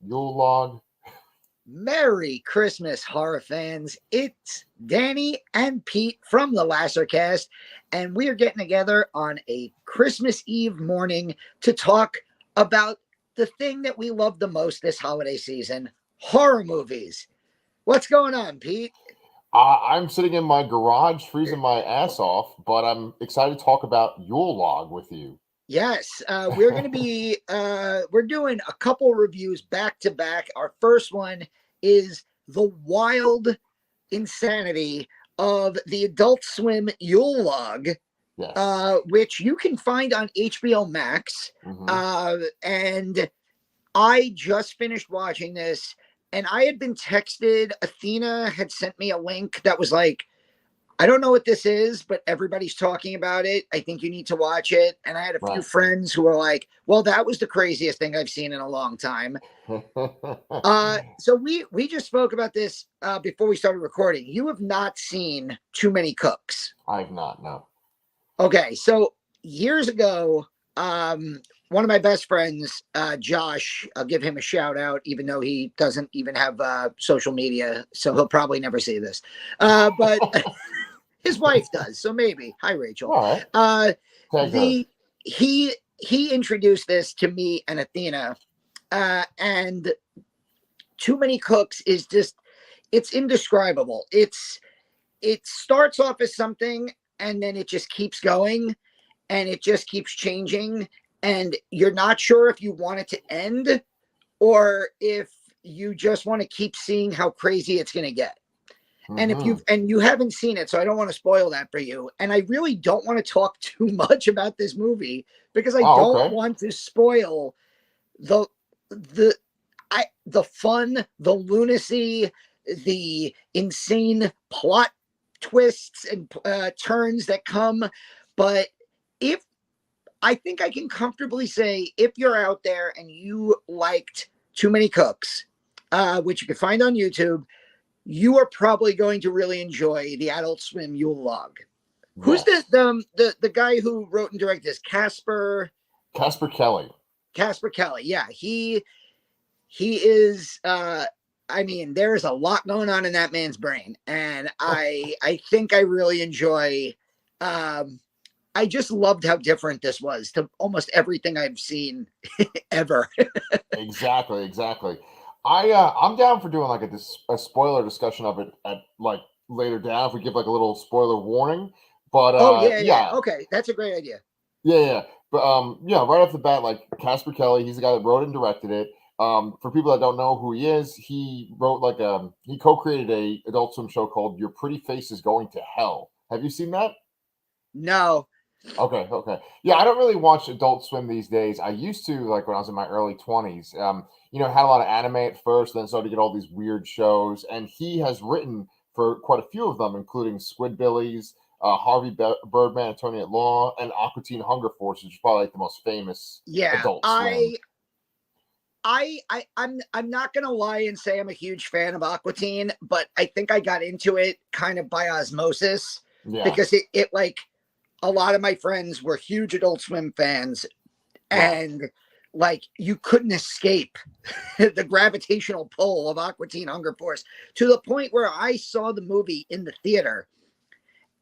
Yule log. Merry Christmas, horror fans. It's Danny and Pete from the Lassercast, and we're getting together on a Christmas Eve morning to talk about the thing that we love the most this holiday season, horror movies. What's going on, Pete? I'm sitting in my garage freezing my ass off, but I'm excited to talk about Yule log with you. Yes, we're going to be we're doing a couple reviews back to back. Our first one is the wild insanity of the Adult Swim Yule log, Yes. which you can find on HBO Max. Hmm. And I just finished watching this, and I had been texted. Athena had sent me a link that was like, I don't know what this is, but everybody's talking about it. I think you need to watch it. And I had a few Right. friends who were like, well, that was the craziest thing I've seen in a long time. So we just spoke about this before we started recording. You have not seen Too Many Cooks. I've not, no. Okay, so years ago, one of my best friends, Josh, I'll give him a shout out, even though he doesn't even have social media, so he'll probably never see this. But his wife does, so maybe. Hi, Rachel. All right. Tag her. The he introduced this to me and Athena, and Too Many Cooks is just, it's indescribable. It starts off as something, and then it just keeps going, and it just keeps changing, and you're not sure if you want it to end or if you just want to keep seeing how crazy it's going to get. And if Hmm. you haven't seen it, so I don't want to spoil that for you. And I really don't want to talk too much about this movie because I Oh, don't okay. want to spoil the the the fun, the lunacy, the insane plot twists and turns that come. But if I think I can comfortably say, if you're out there and you liked Too Many Cooks, which you can find on YouTube, you are probably going to really enjoy the Adult Swim Yule log. Who's Yes. the guy who wrote and directed this? Casper Kelly. Casper Kelly. Yeah, he is. I mean, there is a lot going on in that man's brain, and I think I really enjoy. I just loved how different this was to almost everything I've seen ever. Exactly. I'm down for doing like a spoiler discussion of it at like later down if we give like a little spoiler warning. But Oh yeah. yeah, Okay, that's a great idea. yeah. But yeah, right off the bat, like Casper Kelly, he's the guy that wrote and directed it. For people that don't know who he is, he wrote like he co-created a Adult Swim show called Your Pretty Face is Going to Hell. Have you seen that? No. Okay. Yeah, I don't really watch Adult Swim these days. I used to, like when I was in my early 20s. Had a lot of anime at first, then started to get all these weird shows. And he has written for quite a few of them, including Squidbillies, Birdman, Attorney at Law, and Aqua Teen Hunger Force, which is probably like the most famous Yeah, Adult Swim. I'm not gonna lie and say I'm a huge fan of Aqua Teen, but I think I got into it kind of by osmosis Yeah, because it like a lot of my friends were huge Adult Swim fans, right. and like you couldn't escape the gravitational pull of Aqua Teen Hunger Force to the point where I saw the movie in the theater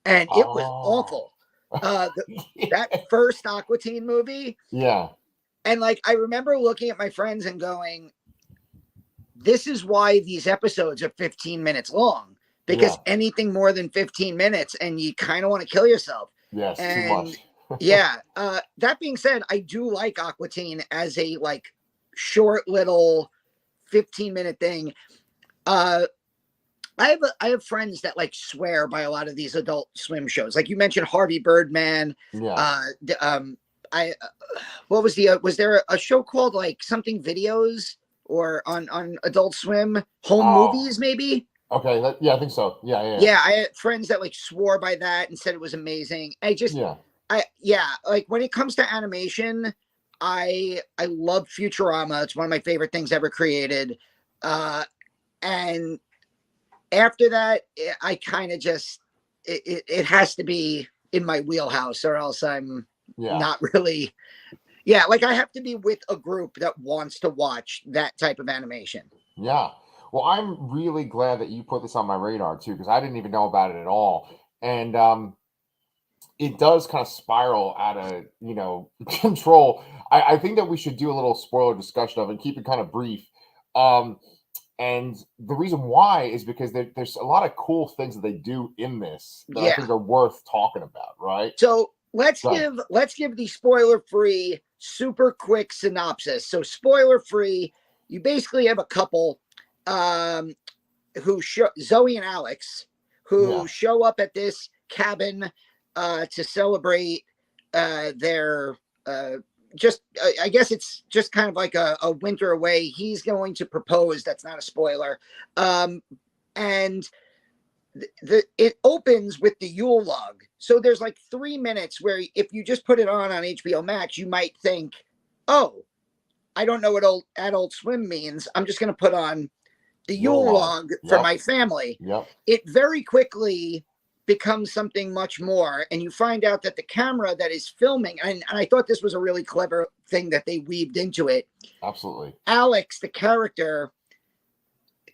and it was Oh, awful. That first Aqua Teen movie, yeah, and like I remember looking at my friends and going, this is why these episodes are 15 minutes long, because yeah, anything more than 15 minutes and you kind of want to kill yourself. yes, too And much. yeah, that being said, I do like Aqua Teen as a like short little 15-minute thing. uh I have friends that like swear by a lot of these Adult Swim shows, like you mentioned Harvey Birdman. Yeah. uh I what was was there a show called like something videos or on Adult Swim, home Oh, movies maybe? okay. Yeah, I think so. Yeah. Yeah, I had friends that like swore by that and said it was amazing. Yeah. I yeah, like when it comes to animation, I love Futurama. It's one of my favorite things ever created. And after that, I kind of just it has to be in my wheelhouse, or else I'm Yeah. not really Yeah, like I have to be with a group that wants to watch that type of animation. Yeah. Well, I'm really glad that you put this on my radar too, because I didn't even know about it at all. And it does kind of spiral out of, control. I think that we should do a little spoiler discussion of it and keep it kind of brief. Um, and the reason why is because there's a lot of cool things that they do in this that I Yeah. think are worth talking about, right? So let's Go ahead. give the spoiler free, super quick synopsis. So spoiler free, you basically have a couple um Zoe and Alex Yeah. who show up at this cabin to celebrate their just I guess it's just kind of like a winter away. He's going to propose. That's not a spoiler. And it opens with the Yule log. So there's like 3 minutes where if you just put it on HBO Max, you might think, oh, I don't know what Adult Swim means. I'm just going to put on the Yule log for my family. Yep. It very quickly becomes something much more. And you find out that the camera that is filming, and I thought this was a really clever thing that they weaved into it. Absolutely. Alex, the character,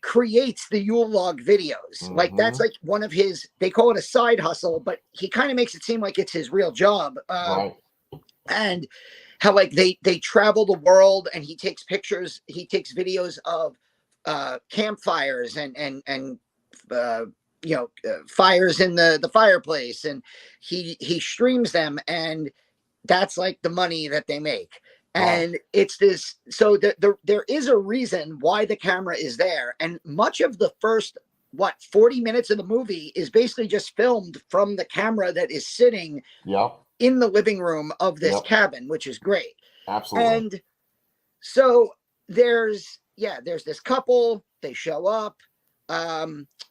creates the Yule log videos. Mm-hmm. Like that's like one of his, they call it a side hustle, but he kind of makes it seem like it's his real job. Right. And how like they travel the world and he takes pictures, he takes videos of campfires and fires in the fireplace, and he streams them, and that's like the money that they make. And it's this, so there is a reason why the camera is there. And much of the first, 40 minutes of the movie is basically just filmed from the camera that is sitting in the living room of this cabin, which is great. Absolutely. And so there's this couple, they show up.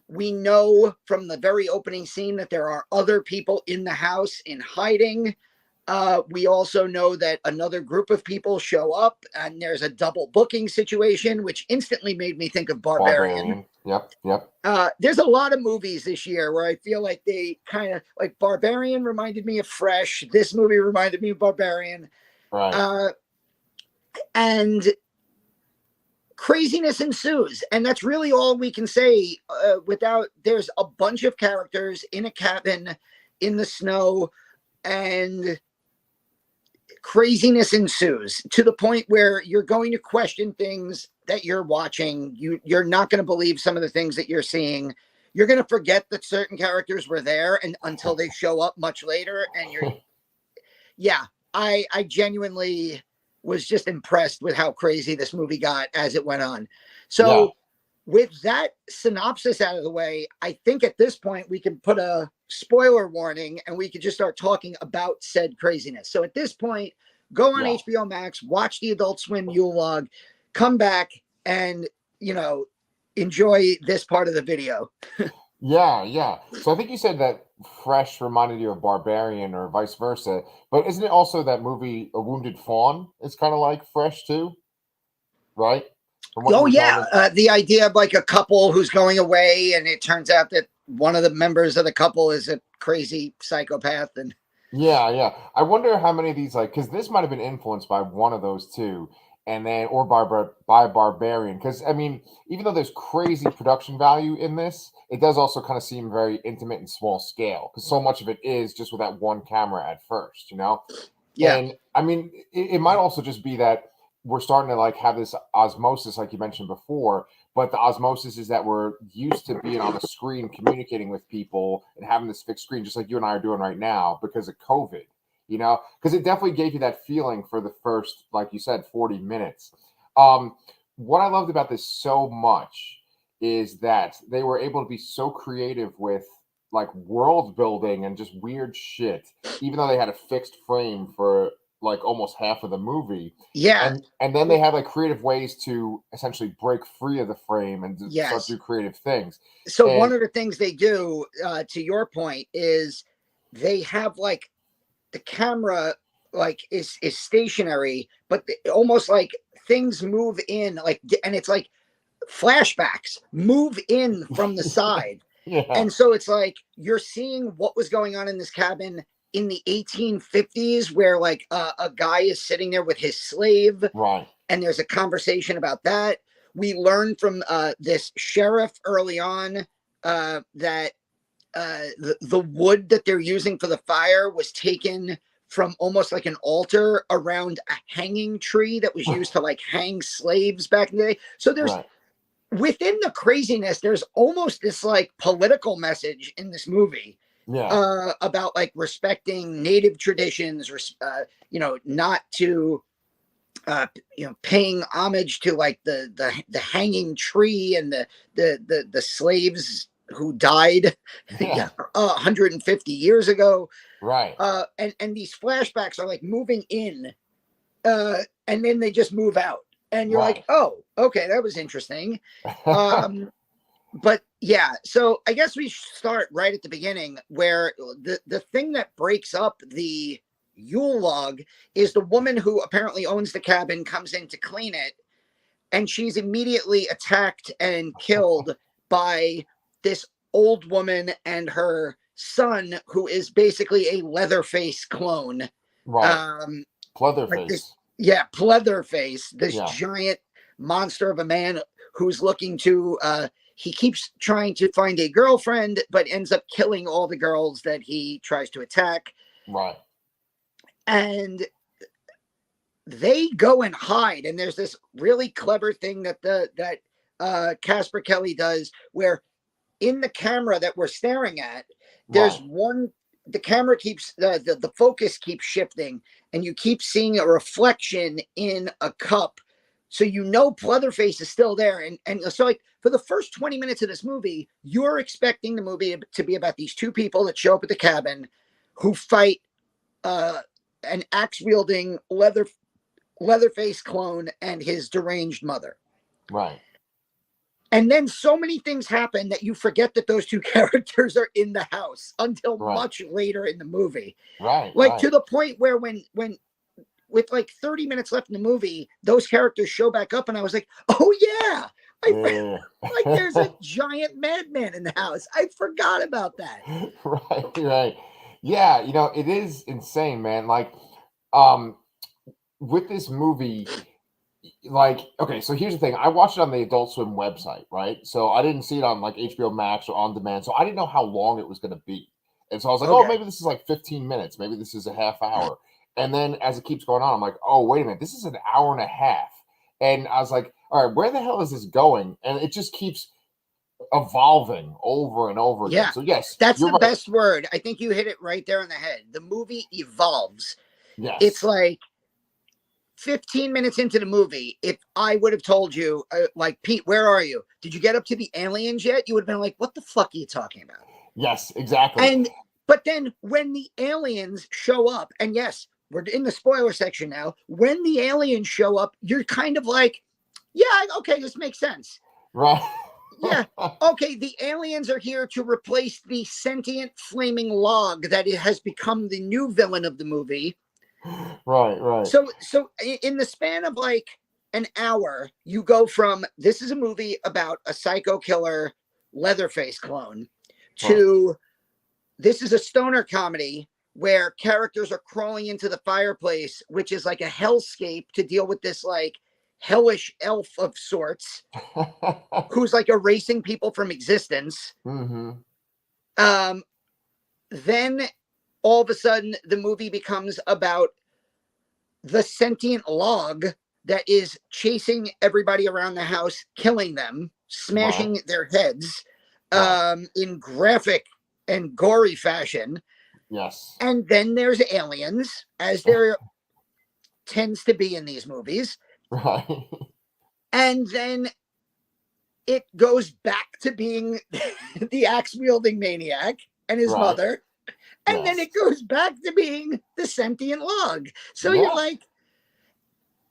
We know from the very opening scene that there are other people in the house in hiding. We also know that another group of people show up, and there's a double booking situation, which instantly made me think of Barbarian. Yep. There's a lot of movies this year where I feel like they kind of like Barbarian reminded me of Fresh. This movie reminded me of Barbarian. Right. And craziness ensues. And that's really all we can say there's a bunch of characters in a cabin in the snow, and craziness ensues to the point where you're going to question things that you're watching. You're not going to believe some of the things that you're seeing. You're going to forget that certain characters were there and until they show up much later. And I genuinely was just impressed with how crazy this movie got as it went on. So with that synopsis out of the way, I think at this point we can put a spoiler warning and we could just start talking about said craziness. So at this point, go on HBO Max, watch the Adult Swim Yule log, come back and, enjoy this part of the video. Yeah. So I think you said that Fresh reminded you of Barbarian or vice versa, but isn't it also that movie A Wounded Fawn is kind of like Fresh too, right? The idea of like a couple who's going away and it turns out that one of the members of the couple is a crazy psychopath. And yeah. I wonder how many of these, like, because this might have been influenced by one of those two, and then or by Barbarian. Because I mean, even though there's crazy production value in this, it does also kind of seem very intimate and small scale. Because so much of it is just with that one camera at first, Yeah. And I mean, it might also just be that we're starting to like have this osmosis, like you mentioned before. But the osmosis is that we're used to being on the screen, communicating with people, and having this fixed screen, just like you and I are doing right now because of COVID. Because it definitely gave you that feeling for the first, like you said, 40 minutes. What I loved about this so much is that they were able to be so creative with like world building and just weird shit, even though they had a fixed frame for like almost half of the movie. Yeah. And then they had like creative ways to essentially break free of the frame and start to do creative things. So one of the things they do, to your point, is they have like the camera like is stationary, but almost like things move in and it's like flashbacks move in from the side. Yeah. And so it's like you're seeing what was going on in this cabin in the 1850s where like a guy is sitting there with his slave, Right. and there's a conversation about that. We learn from this sheriff early on that the wood that they're using for the fire was taken from almost like an altar around a hanging tree that was used to like hang slaves back in the day. So there's Right. within the craziness, there's almost this like political message in this movie Yeah. about like respecting native traditions, not to paying homage to like the hanging tree and the slaves who died Yeah. 150 years ago. Right. And these flashbacks are like moving in, and then they just move out, and you're Right. like, oh, okay, that was interesting. But yeah, so I guess we start right at the beginning where the thing that breaks up the Yule log is the woman who apparently owns the cabin comes in to clean it, and she's immediately attacked and killed by this old woman and her son, who is basically a Leatherface clone. Right. Like this, Leatherface. yeah, Pleatherface, this Yeah. giant monster of a man who's looking to he keeps trying to find a girlfriend, but ends up killing all the girls that he tries to attack. Right. And they go and hide. And there's this really clever thing that Casper Kelly does, where in the camera that we're staring at, there's Right. the camera keeps the focus keeps shifting, and you keep seeing a reflection in a cup, so Pleatherface is still there. And so like for the first 20 minutes of this movie, you're expecting the movie to be about these two people that show up at the cabin who fight an axe wielding Leatherface clone and his deranged mother. Right. And then so many things happen that you forget that those two characters are in the house until much later in the movie. Right. Like to the point where when with like 30 minutes left in the movie, those characters show back up, and I was like, oh yeah. Like there's a giant madman in the house. I forgot about that. Right. Yeah, it is insane, man. Like, with this movie, like, okay, so here's the thing. I watched it on the Adult Swim website, right? So I didn't see it on like HBO Max or on demand. So I didn't know how long it was going to be. And so I was like, oh, maybe this is like 15 minutes. Maybe this is a half hour. And then as it keeps going on, I'm like, oh, wait a minute. This is an hour and a half. And I was like, all right, where the hell is this going? And it just keeps evolving over and over again. Yeah. So yes, that's the best word. I think you hit it right there on the head. The movie evolves. Yes. It's like 15 minutes into the movie, if I would have told you, like, Pete, where are you? Did you get up to the aliens yet? You would have been like, what the fuck are you talking about? Yes, exactly. But then when the aliens show up, and yes, we're in the spoiler section now. When the aliens show up, you're kind of like, yeah, okay, this makes sense. Right. Yeah. Okay, the aliens are here to replace the sentient flaming log that has become the new villain of the movie. Right. So in the span of like an hour, you go from this is a movie about a psycho killer Leatherface clone to this is a stoner comedy where characters are crawling into the fireplace, which is like a hellscape to deal with this like hellish elf of sorts who's like erasing people from existence. Mm-hmm. Then all of a sudden the movie becomes about the sentient log that is chasing everybody around the house, killing them, smashing their heads in graphic and gory fashion. Yes. And then there's aliens, as there tends to be in these movies. Right. And then it goes back to being the axe-wielding maniac and his mother. And then it goes back to being the sentient log. So you're like,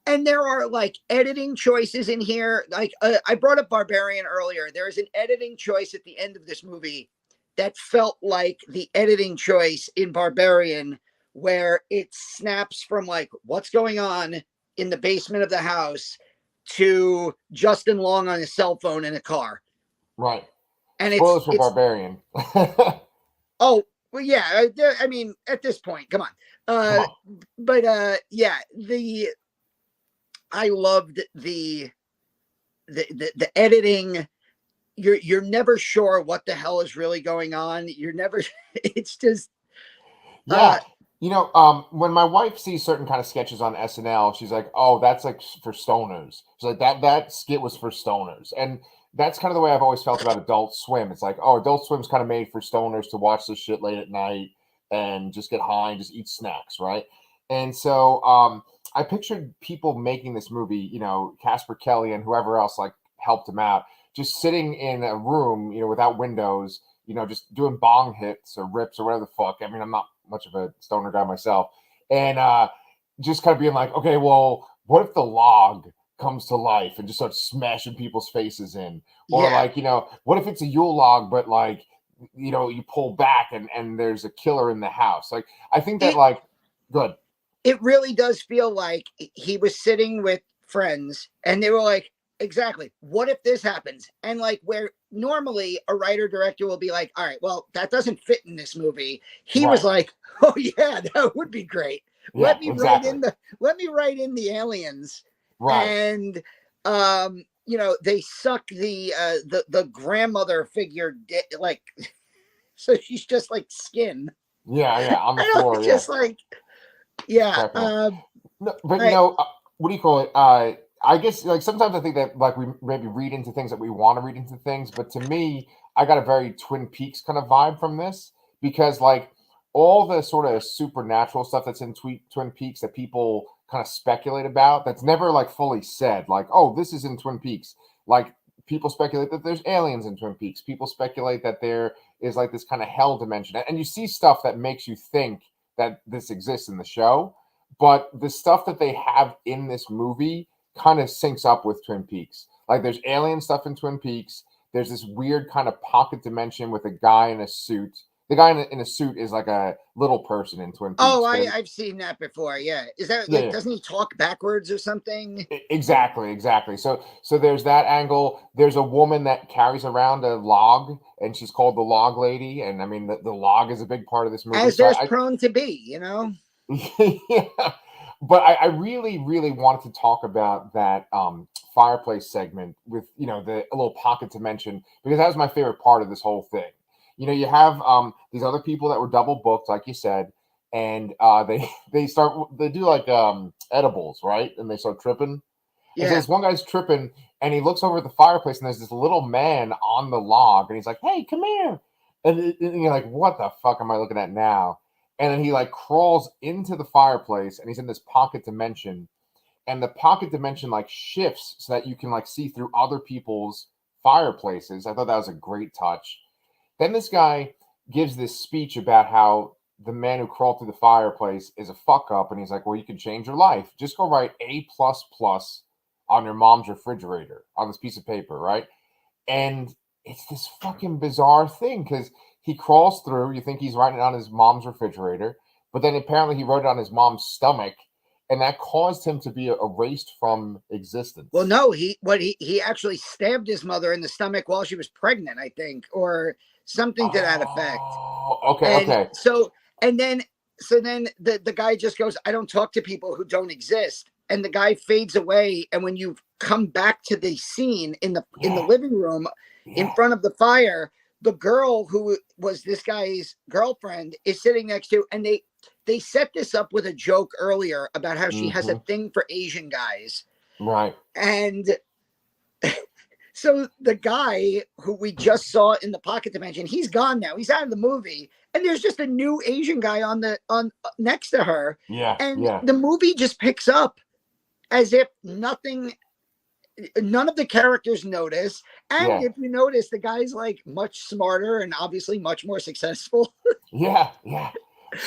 and there are like editing choices in here. Like I brought up Barbarian earlier. There is an editing choice at the end of this movie that felt like the editing choice in Barbarian, where it snaps from like what's going on in the basement of the house to Justin Long on his cell phone in a car. Right. And spoilers for Barbarian. Oh, Well, yeah, I mean, at this point, come on. Come on. But yeah, I loved the editing. You're never sure what the hell is really going on. You're never. It's just. Yeah. When my wife sees certain kind of sketches on SNL, she's like, "Oh, that's like for stoners." She's like, "That skit was for stoners," and that's kind of the way I've always felt about Adult Swim. It's like, oh, Adult Swim's kind of made for stoners to watch this shit late at night and just get high and just eat snacks, right? And so I pictured people making this movie, Casper Kelly and whoever else like helped him out, just sitting in a room, without windows, just doing bong hits or rips or whatever the fuck. I mean, I'm not much of a stoner guy myself, and just kind of being like, okay, well, what if the log comes to life and just starts smashing people's faces in, or Yeah. like, what if it's a Yule log, but like, you pull back and there's a killer in the house. Like, I think that good. It really does feel like he was sitting with friends and they were like, exactly, what if this happens? And like, where normally a writer director will be like, all right, well, that doesn't fit in this movie. He was like, oh yeah, that would be great. Yeah, let me exactly. Let me write in the aliens. Right. And they suck the grandmother figure like so she's just like skin. Yeah, on the floor. Just like, yeah. No, but what do you call it? I guess like sometimes I think that like we maybe read into things that we want to read into things, but to me, I got a very Twin Peaks kind of vibe from this because like all the sort of supernatural stuff that's in Twin Peaks that people kind of speculate about, that's never like fully said. Like, oh, this is in Twin Peaks. Like people speculate that there's aliens in Twin Peaks. People speculate that there is like this kind of hell dimension, and you see stuff that makes you think that this exists in the show, but the stuff that they have in this movie kind of syncs up with Twin Peaks. Like there's alien stuff in Twin Peaks. There's this weird kind of pocket dimension with a guy in a suit. The guy in a suit is like a little person in Twin Peaks. Oh, I've seen that before. Yeah, is that like, doesn't he talk backwards or something? Exactly. So there's that angle. There's a woman that carries around a log, and she's called the Log Lady. And I mean, the log is a big part of this movie. As there's prone to be, Yeah. But I really, really wanted to talk about that fireplace segment with, the little pocket dimension, because that was my favorite part of this whole thing. You have these other people that were double booked, like you said, and they do like edibles, right? And they start tripping. Yeah. And so this one guy's tripping, and he looks over at the fireplace, and there's this little man on the log, and he's like, "Hey, come here!" And you're like, "What the fuck am I looking at now?" And then he like crawls into the fireplace, and he's in this pocket dimension, and the pocket dimension like shifts so that you can like see through other people's fireplaces. I thought that was a great touch. Then this guy gives this speech about how the man who crawled through the fireplace is a fuck up, and he's like, well, you can change your life. Just go write A++ on your mom's refrigerator on this piece of paper, right? And it's this fucking bizarre thing because he crawls through. You think he's writing it on his mom's refrigerator, but then apparently he wrote it on his mom's stomach, and that caused him to be erased from existence. Well, no, he actually stabbed his mother in the stomach while she was pregnant, I think, or something to that effect. Okay. So then the guy just goes, I don't talk to people who don't exist. And the guy fades away. And when you come back to the scene in the living room in front of the fire, the girl who was this guy's girlfriend is sitting next to, and they set this up with a joke earlier about how she has a thing for Asian guys. Right. And so the guy who we just saw in the pocket dimension, he's gone now. He's out of the movie. And there's just a new Asian guy on next to her. Yeah. And the movie just picks up as if none of the characters notice. And if you notice, the guy's like much smarter and obviously much more successful. Yeah.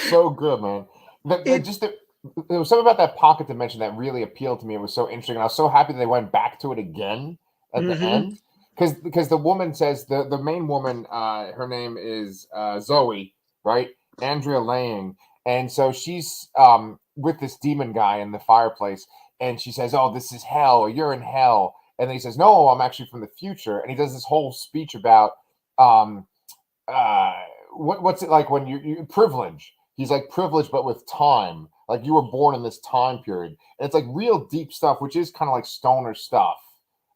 So good, man. There was something about that pocket dimension that really appealed to me. It was so interesting. And I was so happy that they went back to it again at the end. Because the woman says, the main woman, her name is Zoe, right? Andrea Lang. And so she's with this demon guy in the fireplace. And she says, oh, this is hell, or you're in hell. And then he says, no, I'm actually from the future. And he does this whole speech about what's it like when you privilege? He's like privileged, but with time. Like you were born in this time period, and it's like real deep stuff, which is kind of like stoner stuff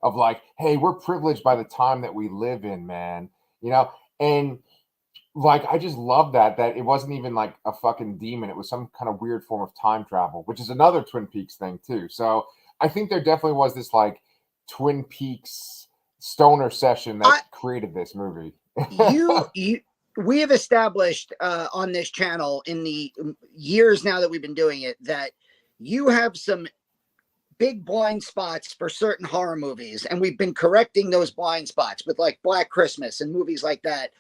of like, hey, we're privileged by the time that we live in, man. You know, and like I just love that it wasn't even like a fucking demon. It was some kind of weird form of time travel, which is another Twin Peaks thing too. So I think there definitely was this like Twin Peaks stoner session that created this movie. you we have established on this channel in the years now that we've been doing it that you have some big blind spots for certain horror movies, and we've been correcting those blind spots with like Black Christmas and movies like that.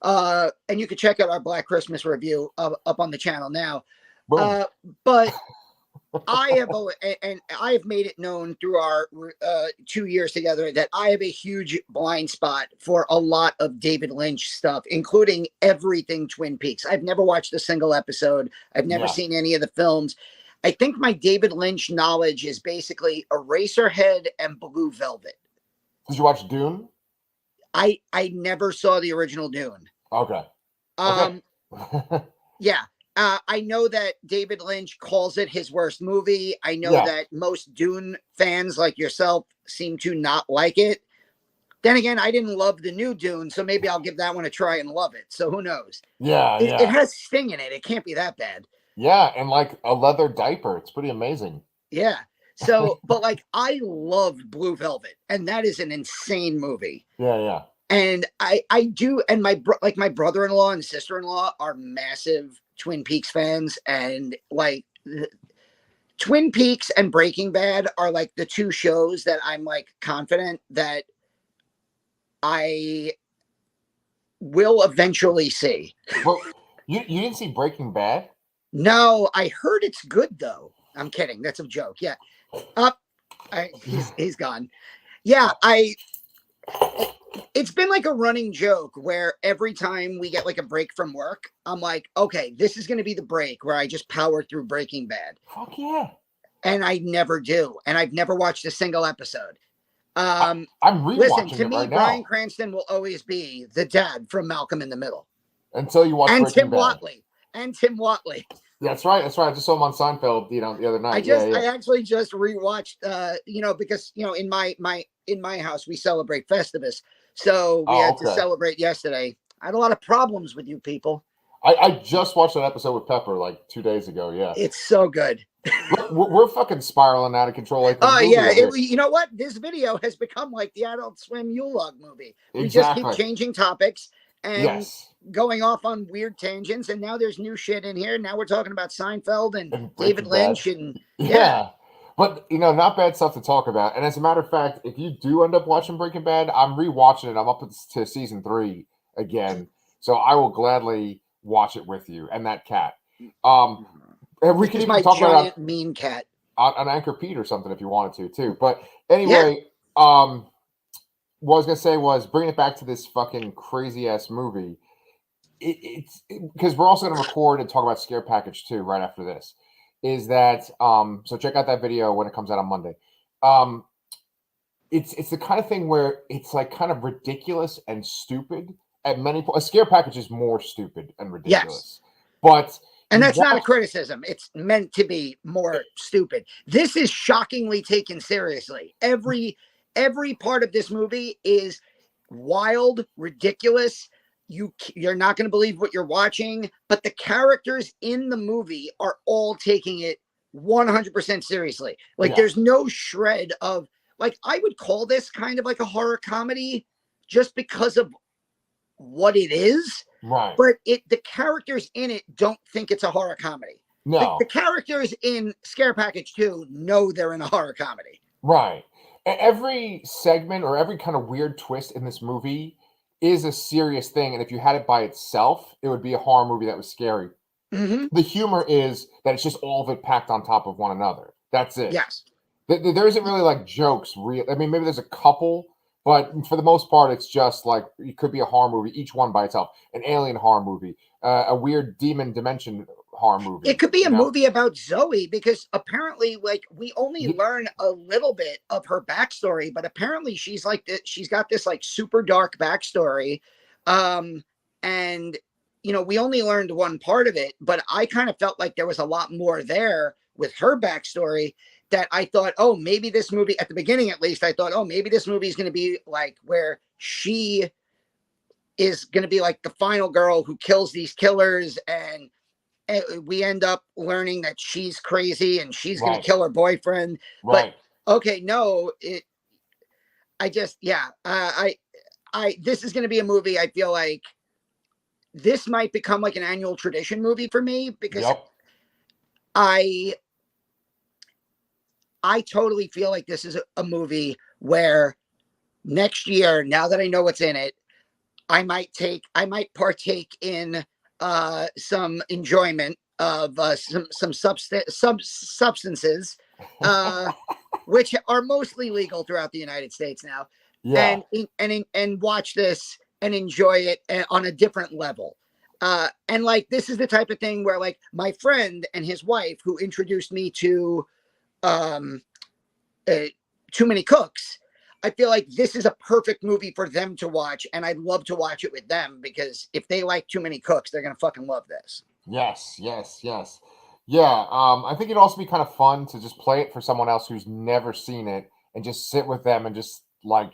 And you can check out our Black Christmas review up on the channel now. But I have made it known through our 2 years together that I have a huge blind spot for a lot of David Lynch stuff, including everything Twin Peaks. I've never watched a single episode. I've never seen any of the films. I think my David Lynch knowledge is basically Eraserhead and Blue Velvet. Did you watch Dune? I never saw the original Dune. Okay. Yeah. I know that David Lynch calls it his worst movie. I know that most Dune fans like yourself seem to not like it. Then again, I didn't love the new Dune, so maybe I'll give that one a try and love it. So who knows? It has Sting in it. It can't be that bad. Yeah, and like a leather diaper. It's pretty amazing. Yeah. So, but like I loved Blue Velvet, and that is an insane movie. Yeah. And I do, and my brother-in-law and sister-in-law are massive Twin Peaks fans, and like Twin Peaks and Breaking Bad are like the two shows that I'm like confident that I will eventually see. Well, you didn't see Breaking Bad? No, I heard it's good though. I'm kidding. That's a joke. Yeah. He's gone. Yeah, it's been like a running joke where every time we get like a break from work, I'm like, okay, this is going to be the break where I just power through Breaking Bad. Fuck yeah. And I never do. And I've never watched a single episode. I'm rewatching listen, to it me, right Bryan now. Cranston will always be the dad from Malcolm in the Middle. Until you watch and Breaking Tim Bad. Watley. And Tim Watley. That's right. I just saw him on Seinfeld, the other night. I actually just rewatched, because in my house we celebrate Festivus, so we had to celebrate yesterday. I had a lot of problems with you people. I just watched that episode with Pepper like 2 days ago. Yeah, it's so good. we're fucking spiraling out of control. Like you know what? This video has become like the Adult Swim Yule log movie. We just keep changing topics and going off on weird tangents, and now there's new shit in here. Now we're talking about Seinfeld and David Lynch and but not bad stuff to talk about. And as a matter of fact, if you do end up watching Breaking Bad, I'm rewatching it. I'm up to season 3 again, so I will gladly watch it with you and that cat. And we can even talk about mean cat on Anchor Pete or something if you wanted to too. But anyway, what I was gonna say was bringing it back to this fucking crazy ass movie. It's because we're also going to record and talk about Scare Package 2 right after this. Is that so? Check out that video when it comes out on Monday. It's the kind of thing where it's like kind of ridiculous and stupid at many points. A Scare Package is more stupid and ridiculous, and that's not a criticism. It's meant to be more stupid. This is shockingly taken seriously. Every part of this movie is wild, ridiculous. You're not going to believe what you're watching, but the characters in the movie are all taking it 100% seriously. Like there's no shred of like, I would call this kind of like a horror comedy just because of what it is. Right. But the characters in it don't think it's a horror comedy. No. The characters in Scare Package 2 know they're in a horror comedy. Right. Every segment or every kind of weird twist in this movie is a serious thing, and if you had it by itself, it would be a horror movie that was scary. Mm-hmm. The humor is that it's just all of it packed on top of one another. That's it. Yes. There isn't really like jokes. I mean, maybe there's a couple, but for the most part, it's just like it could be a horror movie, each one by itself. An alien horror movie, a weird demon dimension horror movie. It could be a movie about Zoe, because apparently, like, we only learn a little bit of her backstory, but apparently she's like she's got this like super dark backstory, and we only learned one part of it, but I kind of felt like there was a lot more there with her backstory that I thought, oh, maybe this movie, at the beginning at least, I thought, oh, maybe this movie is going to be like where she is going to be like the final girl who kills these killers, and we end up learning that she's crazy and she's going to kill her boyfriend. Right. But okay, no, this is going to be a movie. I feel like this might become like an annual tradition movie for me because I totally feel like this is a movie where next year, now that I know what's in it, I might partake in some enjoyment of some substances, which are mostly legal throughout the United States now. Yeah. And watch this and enjoy it on a different level. And like, this is the type of thing where like my friend and his wife who introduced me to Too Many Cooks, I feel like this is a perfect movie for them to watch. And I'd love to watch it with them because if they like Too Many Cooks, they're going to fucking love this. Yes. Yeah. I think it'd also be kind of fun to just play it for someone else who's never seen it and just sit with them and just like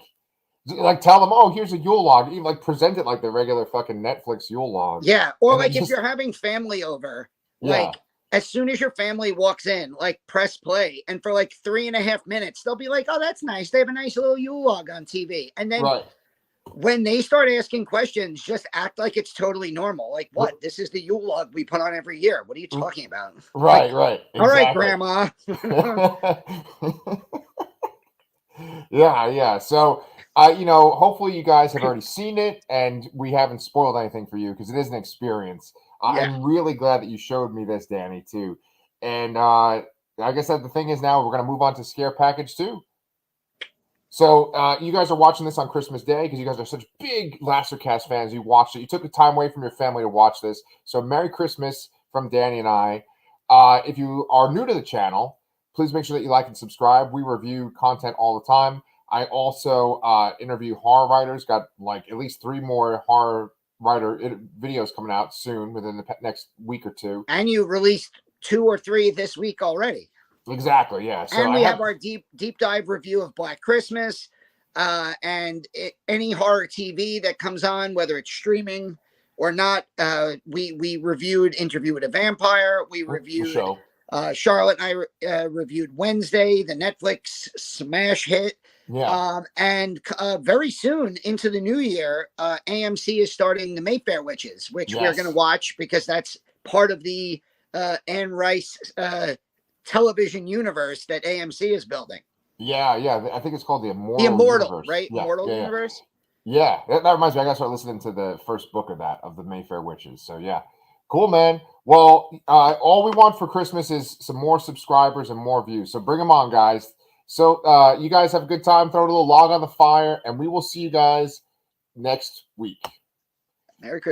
tell them, oh, here's a Yule log. Even like present it like the regular fucking Netflix Yule log. Yeah. Or like if you're having family over, like as soon as your family walks in, like press play. And for like 3.5 minutes, they'll be like, oh, that's nice. They have a nice little Yule log on TV. And then when they start asking questions, just act like it's totally normal. Like, what? This is the Yule log we put on every year. What are you talking about? Right. Exactly. All right, Grandma. Yeah. So, hopefully you guys have already seen it and we haven't spoiled anything for you because it is an experience. I'm really glad that you showed me this, Danny, too. And I guess that the thing is now we're going to move on to Scare Package 2. So you guys are watching this on Christmas Day because you guys are such big Lastercast fans. You watched it. You took the time away from your family to watch this. So Merry Christmas from Danny and I. If you are new to the channel, please make sure that you like and subscribe. We review content all the time. I also interview horror writers. Got like at least 3 more horror writer videos coming out soon within the next week or 2. And you released 2 or 3 this week already. Exactly, yeah. So and we have our deep dive review of Black Christmas, and any horror TV that comes on, whether it's streaming or not. We reviewed Interview with a Vampire. We reviewed Charlotte and I reviewed Wednesday, the Netflix smash hit. Yeah. And very soon into the new year, AMC is starting the Mayfair Witches, which we're going to watch because that's part of the Anne Rice television universe that AMC is building. Yeah. I think it's called the Immortal universe. Right? Yeah, Immortal universe. Yeah, that reminds me. I got to start listening to the first book of the Mayfair Witches. So yeah, cool, man. Well, all we want for Christmas is some more subscribers and more views. So bring them on, guys. So you guys have a good time. Throw a little log on the fire, and we will see you guys next week. Merry Christmas.